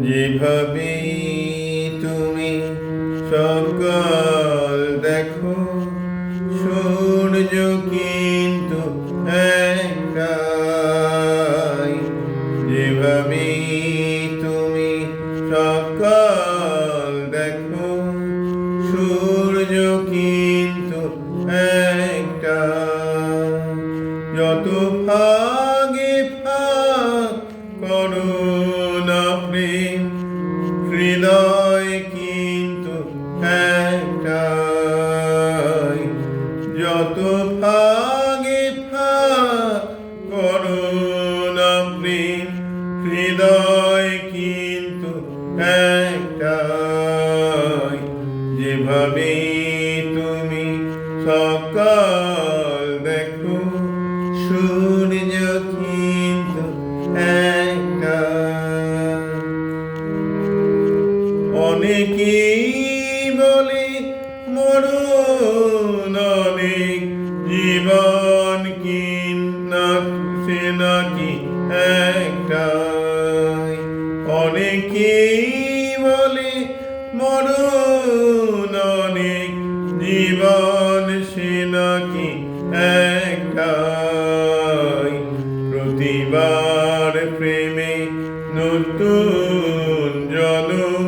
যেভাবে তুমি সকাল দেখো, সূর্য কিন্তু একটাই। যেভাবে তুমি সকাল দেখো, সূর্য কিন্তু একটাই। যত ভাগে ভাগ করো না প্রেম, হৃদয় কিন্তু একটাই। যত ভাগে ভাগ করো না প্রেম, হৃদয় কিন্তু একটাই। যেভাবে তুমি সকাল দেখো, সূর্য কিন্তু একটাই। অনেকেই বলে মরণ অনেক, জীবন কি না সে নাকি একটাই। অনেকেই বলে মরণ অনেক, জীবন সে নাকি একটাই। প্রতিবার প্রেমে নতুন জনম,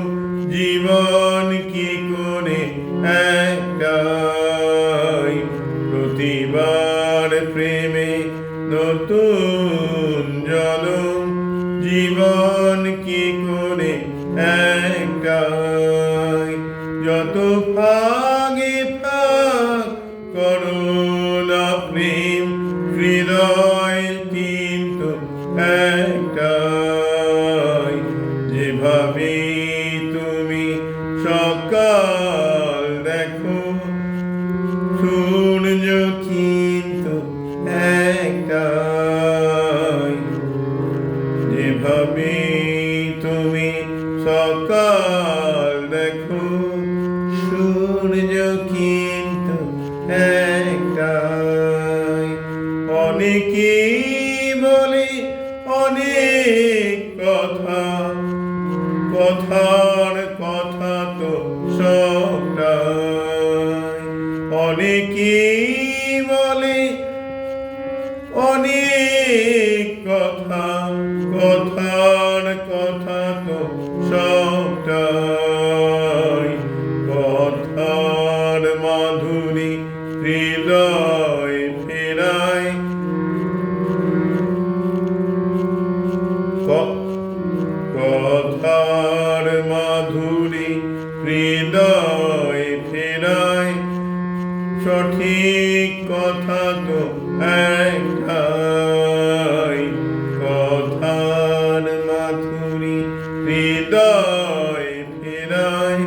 জীবন কি করে একটাই। প্রতিবার প্রেমে নতুন জনম, জীবন কি করে একটাই। যত ভাগে ভাগ করো না প্রেম, হৃদয় কিন্তু একটাই। যেভাবে তুমি সকাল দেখো, সূর্য কিন্তু একটাই। যেভাবে তুমি সকাল দেখো, সূর্য কিন্তু একটাই। অনেকেই বলে অনেক কথা, কথার কথা তো সবটাই। অনেকেই বলে অনেক কথা, কথার কথা তো সবটাই। কথার মাধুরী হৃদয় ফেরায়, কথার মাধুরী হৃদয় ফেরায়। সঠিক কথা তো একটাই। কথার মাধুরী হৃদয় ফেরায়,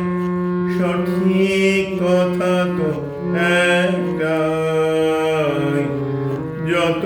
সঠিক কথা তো একটাই। যত